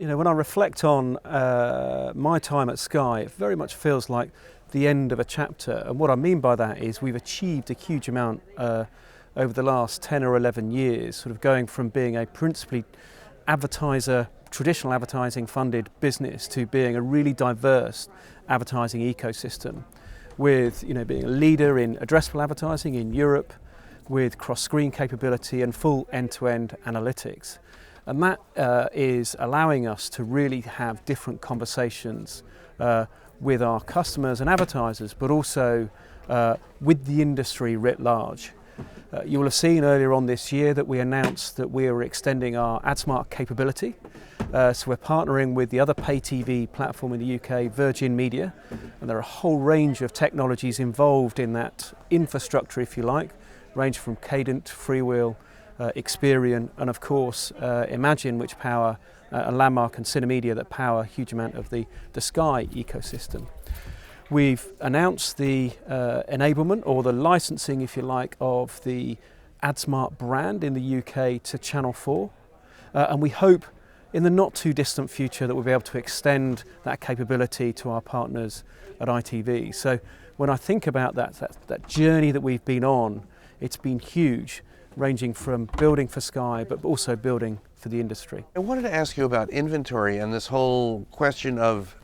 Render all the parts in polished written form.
You know, when I reflect on my time at Sky, it very much feels like the end of a chapter. And what I mean by that is we've achieved a huge amount over the last 10 or 11 years, sort of going from being a principally traditional advertising funded business to being a really diverse advertising ecosystem with, being a leader in addressable advertising in Europe with cross-screen capability and full end-to-end analytics. And that is allowing us to really have different conversations with our customers and advertisers, but also with the industry writ large. You will have seen earlier on this year that we announced that we are extending our AdSmart capability. So we're partnering with the other pay TV platform in the UK, Virgin Media, and there are a whole range of technologies involved in that infrastructure, if you like, range from Cadent, Freewheel, Experian, and of course Imagine, which power and Landmark and Cinemedia that power a huge amount of the Sky ecosystem. We've announced the enablement or the licensing, if you like, of the AdSmart brand in the UK to Channel 4, and we hope in the not too distant future that we'll be able to extend that capability to our partners at ITV. So when I think about that journey that we've been on, it's been huge, ranging from building for Sky, but also building for the industry. I wanted to ask you about inventory and this whole question of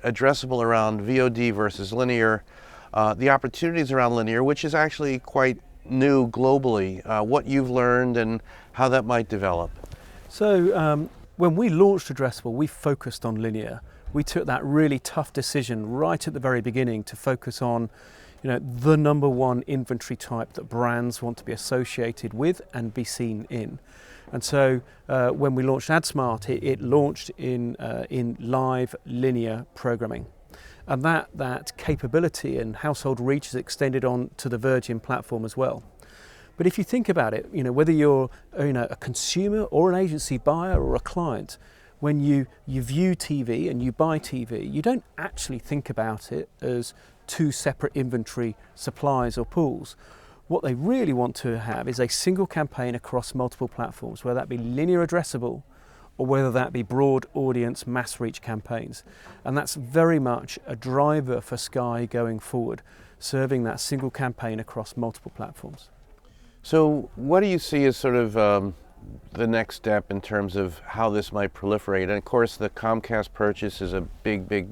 addressable around VOD versus linear, the opportunities around linear, which is actually quite new globally, what you've learned and how that might develop. So when we launched Addressable, we focused on linear. We took that really tough decision right at the very beginning to focus on the number one inventory type that brands want to be associated with and be seen in. And so when we launched AdSmart, it launched in live linear programming. And that capability and household reach is extended on to the Virgin platform as well. But if you think about it, whether you're a consumer or an agency buyer or a client, when you view TV and you buy TV, you don't actually think about it as two separate inventory supplies or pools. What they really want to have is a single campaign across multiple platforms, whether that be linear addressable or whether that be broad audience mass reach campaigns. And that's very much a driver for Sky going forward, serving that single campaign across multiple platforms. So what do you see as sort of the next step in terms of how this might proliferate? And of course the Comcast purchase is a big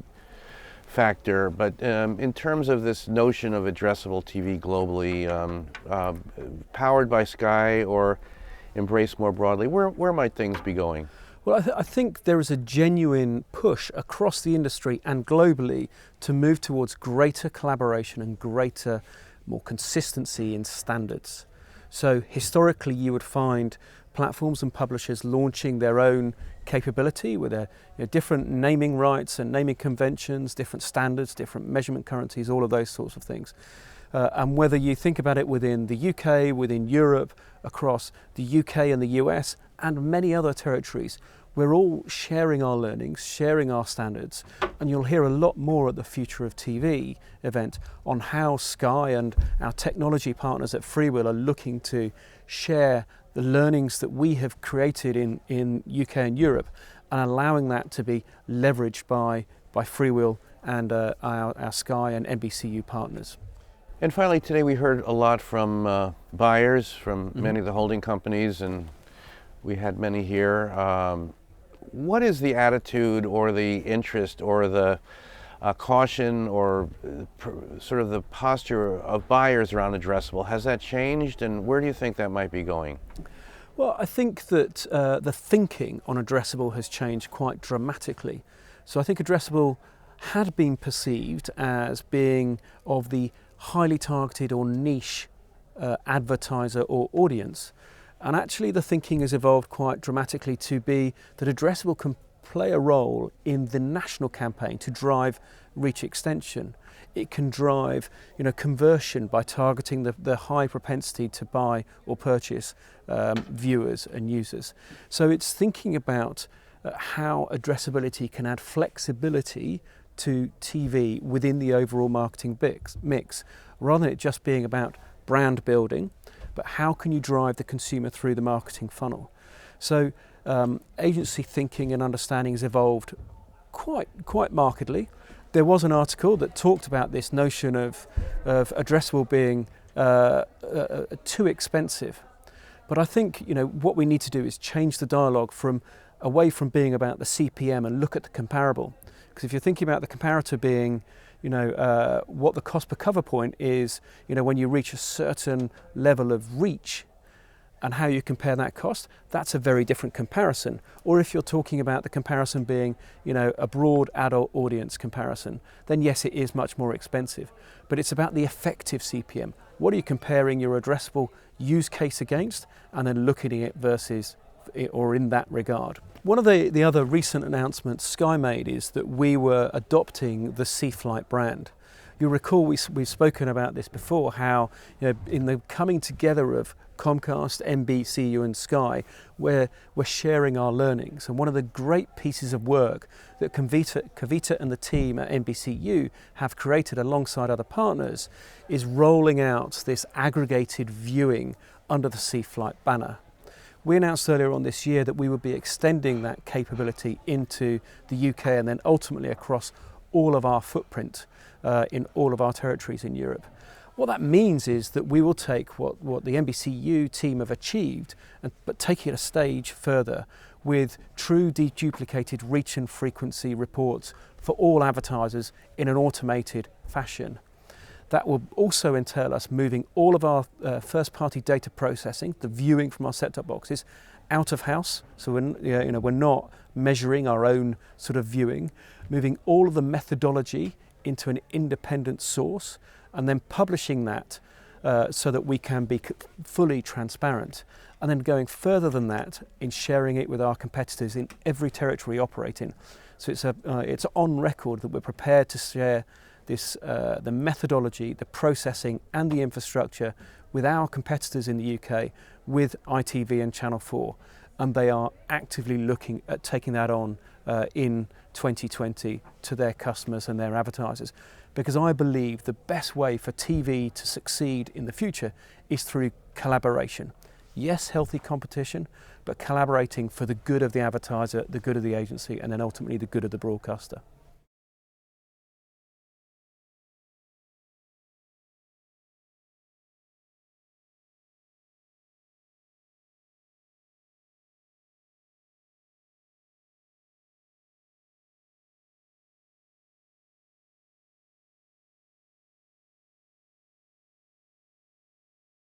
factor, but in terms of this notion of addressable TV globally, powered by Sky or embraced more broadly, where might things be going? Well, I think there is a genuine push across the industry and globally to move towards greater collaboration and more consistency in standards. So historically you would find platforms and publishers launching their own capability with their different naming rights and naming conventions, different standards, different measurement currencies, all of those sorts of things. And whether you think about it within the UK, within Europe, across the UK and the US and many other territories, we're all sharing our learnings, sharing our standards, and you'll hear a lot more at the Future of TV event on how Sky and our technology partners at Freewheel are looking to share the learnings that we have created in UK and Europe and allowing that to be leveraged by Freewheel and our Sky and NBCU partners. And finally, today we heard a lot from buyers from many of the holding companies, and we had many here. What is the attitude or the interest or the caution or sort of the posture of buyers around addressable? Has that changed, and where do you think that might be going? Well, I think that the thinking on addressable has changed quite dramatically. So I think addressable had been perceived as being of the highly targeted or niche advertiser or audience. And actually the thinking has evolved quite dramatically to be that addressable can play a role in the national campaign to drive reach extension. It can drive conversion by targeting the high propensity to buy or purchase viewers and users. So it's thinking about how addressability can add flexibility to TV within the overall marketing mix, rather than it just being about brand building, but how can you drive the consumer through the marketing funnel? So agency thinking and understanding has evolved quite markedly. There was an article that talked about this notion of addressable being too expensive. But I think, you know, what we need to do is change the dialogue away from being about the CPM and look at the comparable. Because if you're thinking about the comparator being, you know, what the cost per cover point is, you know, when you reach a certain level of reach, and how you compare that cost, that's a very different comparison. Or if you're talking about the comparison being, you know, a broad adult audience comparison, then yes, it is much more expensive. But it's about the effective CPM. What are you comparing your addressable use case against, and then looking at it versus, or in that regard. One of the other recent announcements Sky made is that we were adopting the CFlight brand. You'll recall we've spoken about this before, how, you know, in the coming together of Comcast, NBCU and Sky, where we're sharing our learnings. And one of the great pieces of work that Kavita and the team at NBCU have created alongside other partners is rolling out this aggregated viewing under the CFlight banner. We announced earlier on this year that we would be extending that capability into the UK and then ultimately across all of our footprint in all of our territories in Europe. What that means is that we will take what the NBCU team have achieved, but take it a stage further with true deduplicated reach and frequency reports for all advertisers in an automated fashion. That will also entail us moving all of our first-party data processing, the viewing from our set-top boxes, out of house. So we're not measuring our own sort of viewing, moving all of the methodology into an independent source, and then publishing that so that we can be fully transparent, and then going further than that in sharing it with our competitors in every territory we operate in. So it's on record that we're prepared to share this, the methodology, the processing and the infrastructure with our competitors in the UK, with ITV and Channel 4, and they are actively looking at taking that on in 2020 to their customers and their advertisers. Because I believe the best way for TV to succeed in the future is through collaboration. Yes, healthy competition, but collaborating for the good of the advertiser, the good of the agency, and then ultimately the good of the broadcaster.